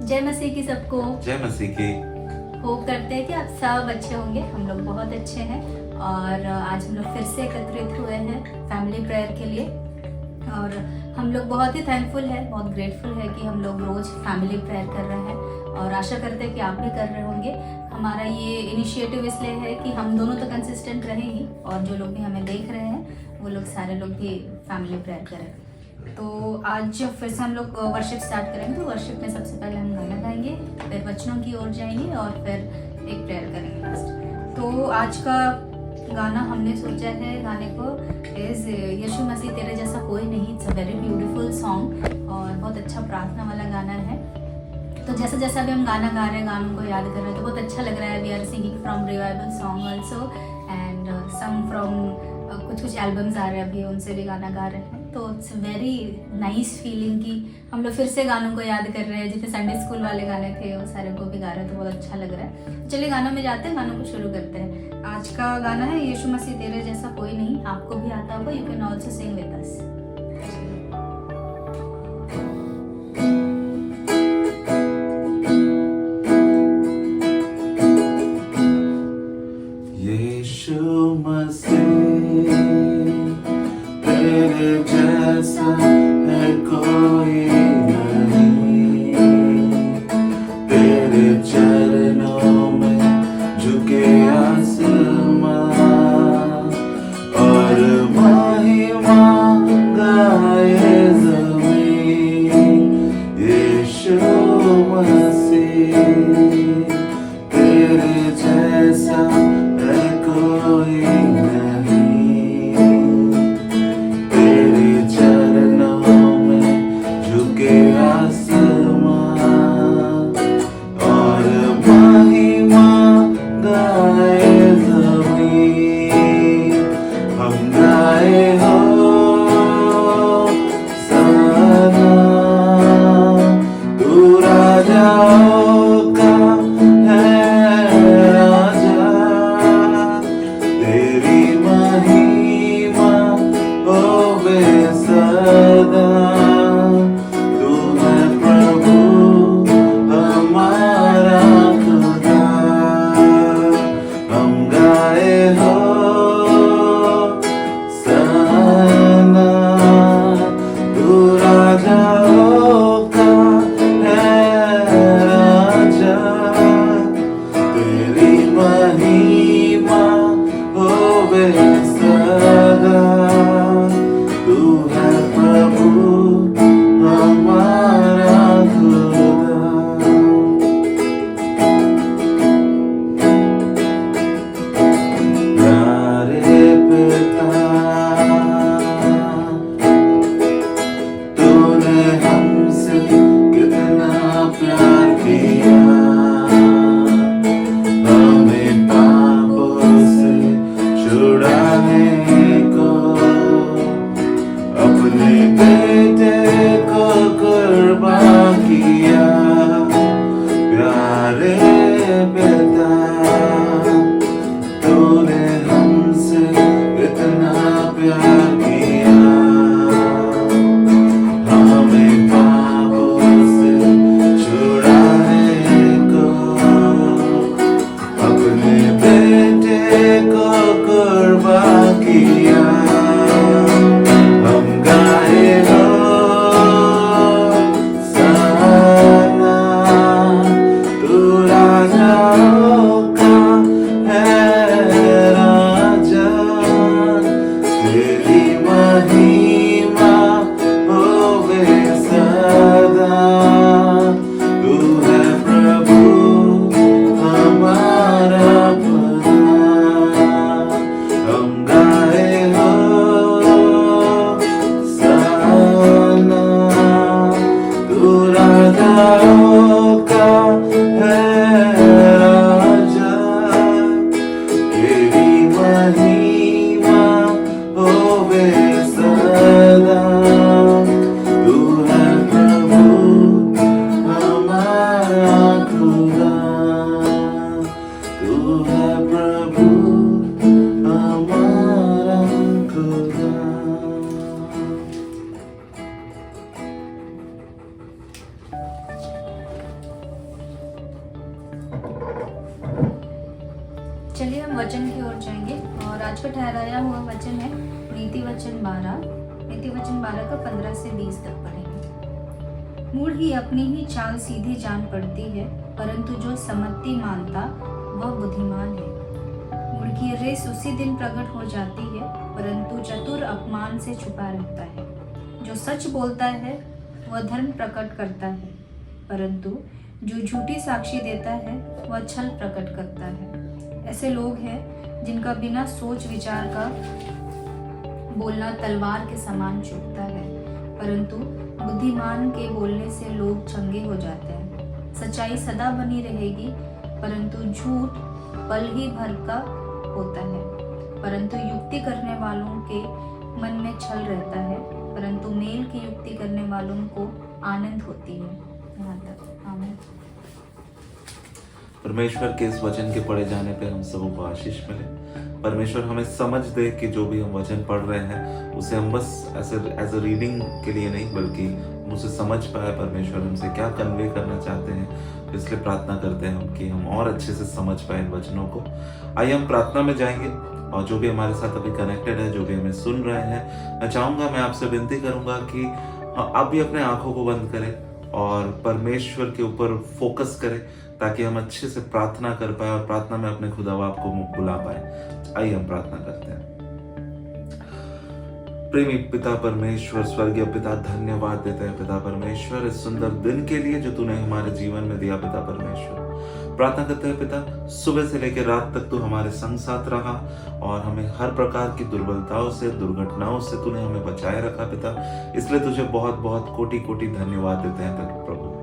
जय मसीह की सबको। जय मसीह की। होप करते हैं कि आप सब अच्छे होंगे। हम लोग बहुत अच्छे हैं और आज हम लोग फिर से एकत्रित हुए हैं फैमिली प्रेयर के लिए और हम लोग बहुत ही थैंकफुल है, बहुत ग्रेटफुल है कि हम लोग रोज फैमिली प्रेयर कर रहे हैं और आशा करते हैं कि आप भी कर रहे होंगे। हमारा ये इनिशिएटिव इसलिए है कि हम दोनों तो कंसिस्टेंट रहे ही और जो लोग भी हमें देख रहे हैं वो लोग सारे लोग भी फैमिली प्रेयर करें। तो आज फिर से हम लोग वर्शिप स्टार्ट करेंगे। तो वर्शिप में सबसे पहले हम गाना गाएंगे, फिर वचनों की ओर जाएंगे और फिर एक प्रेयर करेंगे लास्ट। तो आज का गाना हमने सोचा है गाने को इज यीशु मसीह तेरे जैसा कोई नहीं। It's a very beautiful song और बहुत अच्छा प्रार्थना वाला गाना है। तो जैसा जैसा भी हम गाना गा रहे हैं, गानों को याद कर रहे हैं तो बहुत अच्छा लग रहा है। We are singing from revival song also and some from कुछ एल्बम्स आ रहे हैं अभी, उनसे भी गाना गा रहे हैं। तो इट्स वेरी नाइस फीलिंग कि हम लोग फिर से गानों को याद कर रहे हैं। जितने संडे स्कूल वाले गाने थे वो सारे को भी गा रहे हैं, तो बहुत अच्छा लग रहा है। चलिए गानों में जाते हैं, गानों को शुरू करते हैं। आज का गाना है यीशु मसीह तेरे जैसा कोई नहीं। आपको भी आता होगा, you can also sing with us. Yeshu Masih तेरे जैसा है कोई नहीं, तेरे चरणों में झुके आसमां और महिमा गाए ज़मीन। यीशु मसीह तेरे जैसा है कोई नहीं, तेरे चरणों में झुके आसमां और महिमा गाए ज़मीन। हम गाए हो सना, तू राजाओं का है राजा, तेरी महिमा होवे सदा। तू है प्रभु हमारा खुदा। हम गाए हो सना, तू राजाओं का है राजा, तेरी महिमा होवे सदा। तू है प्रभु हमारा खुदा। प्यारे पिता, तूने हमसे कितना प्यार किया, हमें पापों से छुड़ाने को अपने बेटे को कुर्बान किया। प्यारे पिता, तूने हमसे इतना प्यार किया, हमें पापों से छुड़ाने को अपने बेटे को कुर्बान किया। हम गाए हो चलिए हम वचन की ओर जाएंगे और आज का ठहराया हुआ वचन है नीति वचन 12 का 15 से 20 तक पढ़ेंगे। मूढ़ ही अपनी ही चाल सीधी जान पड़ती है, परंतु जो सम्मति मानता वह बुद्धिमान है। मूढ़ की रेस उसी दिन प्रकट हो जाती है, परंतु चतुर अपमान से छुपा रहता है। जो सच बोलता है वह धर्म प्रकट करता है, परंतु जो झूठी साक्षी देता है वह छल प्रकट करता है। ऐसे लोग हैं जिनका बिना सोच विचार का बोलना तलवार के समान चुभता है, परंतु बुद्धिमान के बोलने से लोग चंगे हो जाते हैं। सच्चाई सदा बनी रहेगी, परंतु झूठ पल ही भर का होता है। परंतु युक्ति करने वालों के मन में छल रहता है, परंतु मेल की युक्ति करने वालों को आनंद होती है। यहाँ तक। आमीन। परमेश्वर के इस वचन के पढ़े जाने पे हम सबों को आशीष मिले। परमेश्वर हमें समझ दे कि जो भी हम वचन पढ़ रहे हैं उसे हम बस एज अ रीडिंग के लिए नहीं, बल्कि हम उसे समझ पाए। परमेश्वर हमसे क्या कन्वे करना चाहते हैं, इसलिए प्रार्थना करते हैं हम कि हम और अच्छे से समझ पाए इन वचनों को। आइए हम प्रार्थना में जाएंगे और जो भी हमारे साथ अभी कनेक्टेड है, जो भी हमें सुन रहे हैं, मैं चाहूँगा, मैं आपसे विनती करूँगा कि आप भी अपने आंखों को बंद करें और परमेश्वर के ऊपर फोकस करें, ताकि हम अच्छे से प्रार्थना कर पाए और प्रार्थना में अपने खुदा बाप को बुला पाए। आइए हम प्रार्थना करते हैं। प्रेमी पिता परमेश्वर, स्वर्गीय पिता, धन्यवाद देते हैं पिता परमेश्वर इस सुंदर दिन के लिए जो तूने हमारे जीवन में दिया पिता परमेश्वर। प्रार्थना करते हैं पिता, सुबह से लेकर रात तक तू हमारे संग साथ रहा और हमें हर प्रकार की दुर्बलताओं से, दुर्घटनाओं से तूने हमें बचाए रखा पिता। इसलिए तुझे बहुत बहुत कोटि कोटि धन्यवाद देते हैं प्रभु।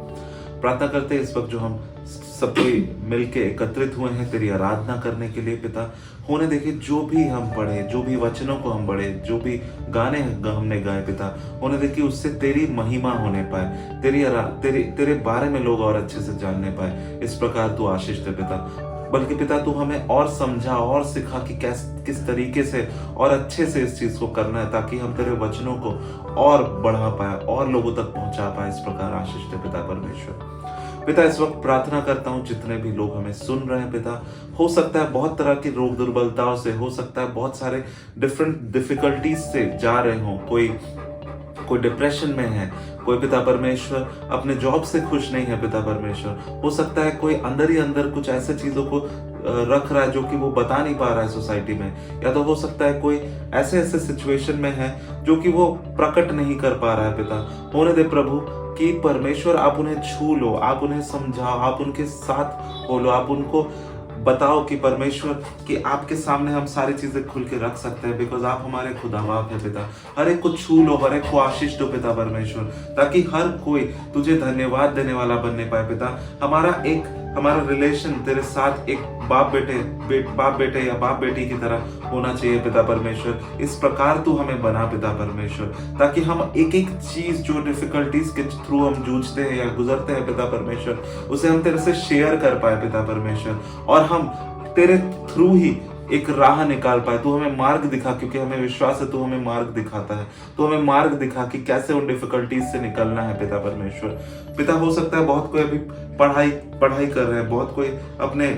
प्रार्थना करते हैं इस वक्त जो हम सब कोई मिलके एकत्रित हुए हैं तेरी आराधना करने के लिए पिता, होने देखिए जो भी हम पढ़े, जो भी वचनों को हम पढ़े, जो भी गाने हमने गाए पिता, होने देखिए उससे तेरी महिमा होने पाए, तेरे बारे में लोग और अच्छे से जानने पाए। इस प्रकार तू आशीष दे पिता। बल्कि पिता तू हमें और समझा और सिखा कि किस तरीके से और अच्छे से इस चीज को करना है, ताकि हम तेरे वचनों को और बढ़ा पाए और लोगों तक पहुंचा पाए। इस प्रकार आशीष दे पिता परमेश्वर। पिता इस वक्त प्रार्थना करता हूँ जितने भी लोग हमें सुन रहे हैं पिता, हो सकता है बहुत तरह की रोग दुर्बलताओं से, हो सकता है बहुत सारे डिफरेंट डिफिकल्टीज से जा रहे हो, कोई डिप्रेशन में है, कोई पिता परमेश्वर अपने जॉब से खुश नहीं है पिता परमेश्वर, हो सकता है कोई अंदर ही अंदर कुछ ऐसे चीजों को रख रहा है जो कि वो बता नहीं पा रहा है सोसाइटी में, या तो हो सकता है कोई ऐसे सिचुएशन में है जो कि वो प्रकट नहीं कर पा रहा है पिता। होने दे प्रभु कि परमेश्वर आप उन्हें छू लो, आप उन्हें समझाओ, आप उनके साथ बोलो, आप उनको बताओ कि परमेश्वर कि आपके सामने हम सारी चीजें खुल के रख सकते हैं, बिकॉज आप हमारे खुदा बाप है पिता। हर एक को छू लो, हर एक को आशीष दो पिता परमेश्वर, ताकि हर कोई तुझे धन्यवाद देने वाला बनने पाए पिता। हमारा रिलेशन तेरे साथ एक बाप बेटे या बाप बेटी की तरह होना चाहिए पिता परमेश्वर। इस प्रकार तू हमें बना पिता परमेश्वर, ताकि हम एक एक चीज जो डिफिकल्टीज के थ्रू हम जूझते हैं या गुजरते हैं पिता परमेश्वर, उसे हम तेरे से शेयर कर पाए पिता परमेश्वर, और हम तेरे थ्रू ही एक राह निकाल पाए। तू हमें मार्ग दिखा, क्योंकि हमें विश्वास है तू हमें मार्ग दिखाता है। तू हमें मार्ग दिखा कि कैसे उन डिफिकल्टीज से निकलना है पिता परमेश्वर। पिता हो सकता है बहुत कोई अभी पढ़ाई कर रहे हैं, बहुत कोई अपने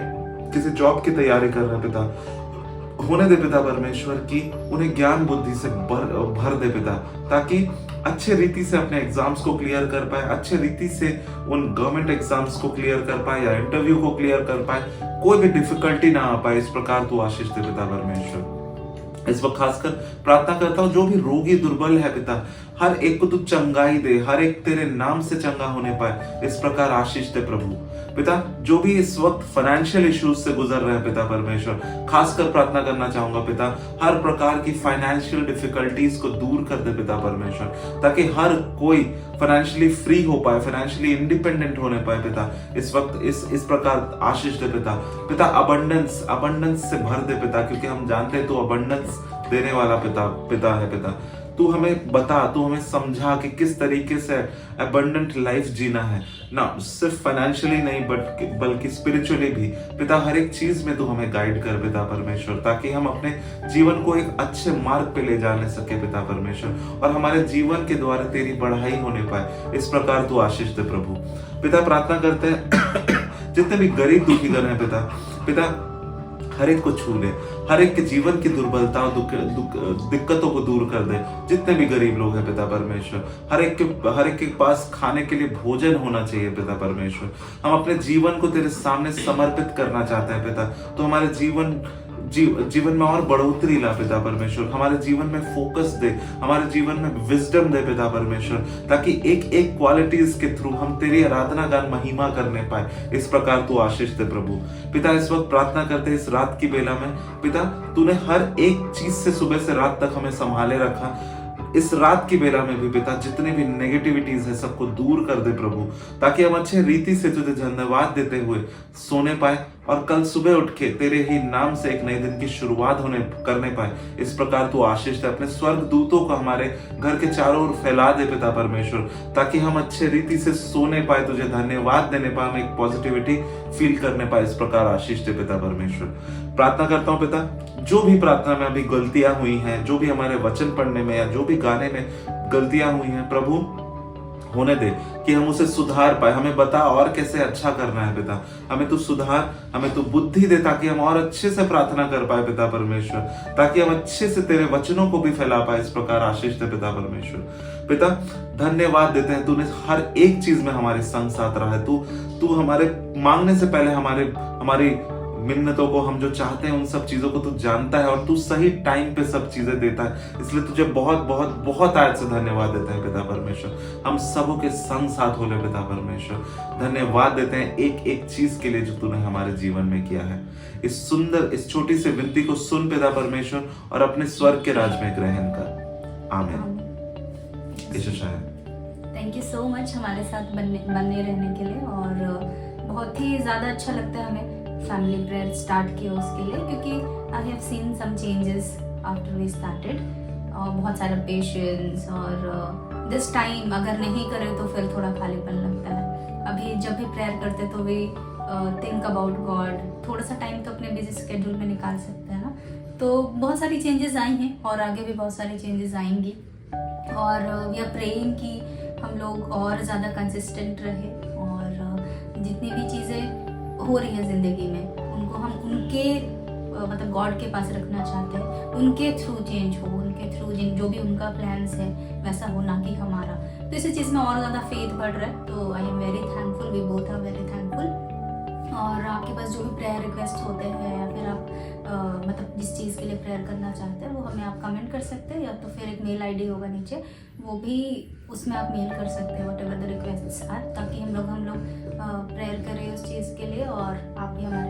किसी जॉब की तैयारी कर रहे हैं पिता। होने दे पिता परमेश्वर की उन्हें ज्ञान बुद्धि से भर दे पिता, ताकि अच्छे रीति से अपने एग्जाम्स को क्लियर कर पाए, अच्छे रीति से उन गवर्नमेंट एग्जाम्स को क्लियर कर पाए या इंटरव्यू को क्लियर कर पाए, कोई भी डिफिकल्टी ना आ पाए। इस प्रकार तू आशीष दे पिता परमेश्वर। इस वक्त खासकर प्रार्थना करता हूँ जो भी रोगी दुर्बल है पिता, हर एक को तू चंगाई दे, हर एक तेरे नाम से चंगा होने पाए। इस प्रकार आशीष दे प्रभु। पिता जो भी इस वक्त फाइनेंशियल इश्यूज से गुजर रहे हैं पिता परमेश्वर, खासकर प्रार्थना करना चाहूंगा पिता, हर प्रकार की फाइनेंशियल डिफिकल्टीज को दूर कर दे पिता परमेश्वर, ताकि हर कोई फाइनेंशियली फ्री हो पाए, फाइनेंशियली इंडिपेंडेंट होने पाए पिता। इस वक्त इस प्रकार आशीष दे पिता। अबंडेंस से भर दे पिता, क्योंकि हम जानते हैं तू अबंडेंस देने वाला पिता है पिता। तू हमें बता, तू हमें समझा कि किस तरीके से अबंडेंट लाइफ जीना है, ना सिर्फ फाइनेंशियली नहीं बल्कि स्पिरिचुअली भी पिता। हर एक चीज में तू हमें गाइड कर पिता परमेश्वर, ताकि हम अपने जीवन को एक अच्छे मार्ग पे ले जाने सके पिता परमेश्वर, और हमारे जीवन के द्वारा तेरी बढ़ाई होने पाए। इस प्रकार तू आशीष दे प्रभु। पिता प्रार्थना करते हैं जितने भी गरीब दुखी गण हैं पिता हर एक को छू ले, हर एक के जीवन की दुर्बलताओं दिक्कतों को दूर कर दे। जितने भी गरीब लोग हैं पिता परमेश्वर, हर एक के पास खाने के लिए भोजन होना चाहिए पिता परमेश्वर। हम अपने जीवन को तेरे सामने समर्पित करना चाहते हैं पिता। तो हमारे जीवन में और बढ़ोतरी ला पिता परमेश्वर, हमारे जीवन में फोकस दे, हमारे जीवन में विजडम दे पिता परमेश्वर, ताकि एक एक क्वालिटीज के थ्रू हम तेरी आराधना गान महिमा करने पाए। इस प्रकार तू आशीष दे प्रभु। पिता इस वक्त प्रार्थना करते हैं इस रात की बेला में पिता, तूने हर एक चीज से सुबह से रात तक हमें संभाले रखा। इस रात की बेला में भी पिता जितने भी नेगेटिविटीज है सबको दूर कर दे प्रभु, ताकि हम अच्छे रीति से तुझे धन्यवाद देते हुए सोने पाए और कल सुबह उठ के तेरे ही नाम से एक नए दिन की शुरुआत करने पाए। इस प्रकार तू आशीष दे। अपने स्वर्ग दूतों को हमारे घर के चारों ओर फैला दे पिता परमेश्वर, ताकि हम अच्छे रीति से सोने पाए, तुझे धन्यवाद देने पाए, हम एक पॉजिटिविटी फील करने पाए। इस प्रकार आशीष दे पिता परमेश्वर। प्रार्थना करता हूँ पिता, जो भी प्रार्थना में अभी गलतियां हुई हैं, जो भी हमारे वचन पढ़ने में या जो भी गाने में गलतियां हुई हैं प्रभु, होने दे कि हम उसे सुधार पाए। हमें बता और कैसे अच्छा करना है पिता। हमें तू सुधार, हमें तू बुद्धि दे, ताकि हम और अच्छे से प्रार्थना कर पाए पिता परमेश्वर, ताकि हम अच्छे से तेरे वचनों को भी फैला पाए। इस प्रकार आशीष दे पिता परमेश्वर। पिता धन्यवाद देते हैं, तूने हर एक चीज में हमारे संग साथ रहा है। तू हमारे मांगने से पहले हमारी मिन्नतों को, हम जो चाहते हैं उन सब चीजों को तू जानता है, और तू सही टाइम पे सब चीजें देता है। इसलिए तुझे बहुत बहुत बहुत आज से धन्यवाद देते हैं पिता परमेश्वर। हम सबों के संग साथ होले पिता परमेश्वर। धन्यवाद देते हैं एक एक चीज के लिए जो तूने हमारे जीवन में किया है। इस छोटी सी विनती को सुन पिता परमेश्वर, और अपने स्वर्ग के राज में ग्रहण कर। आमीन। थैंक यू सो मच हमारे साथ बने रहने के लिए, और बहुत ही ज़्यादा अच्छा लगता है हमें फैमिली प्रेयर स्टार्ट किया उसके लिए, क्योंकि I have seen some changes after we started. बहुत सारा पेशेंस, और दिस टाइम अगर नहीं करें तो फिर थोड़ा खालीपन लगता है। अभी जब भी प्रेयर करते तो वी थिंक अबाउट गॉड, थोड़ा सा टाइम तो अपने बिजी स्केड्यूल में निकाल सकते हैं ना। तो बहुत सारी चेंजेस आई हैं, और आगे भी बहुत सारी चेंजेस आएंगी, और वी आर प्रेइंग कि हम लोग और ज़्यादा कंसिस्टेंट रहे, और जितनी भी चीज़ें हो रही है ज़िंदगी में उनको हम उनके मतलब गॉड के पास रखना चाहते हैं। उनके थ्रू चेंज हो, उनके थ्रू जो भी उनका प्लान्स है वैसा हो, ना कि हमारा। तो इसी चीज़ में और ज़्यादा फेथ बढ़ रहा है। तो I am very thankful, we both are very thankful. और आपके पास जो भी प्रेयर रिक्वेस्ट होते हैं, या फिर आप मतलब जिस चीज़ के लिए प्रेयर करना चाहते हैं, वो हमें आप कमेंट कर सकते हैं, या तो फिर एक मेल आईडी होगा नीचे, वो भी उसमें आप मेल कर सकते हैं, whatever the request are, ताकि हम लोग प्रेयर करें उस चीज़ के लिए, और आप भी हमारे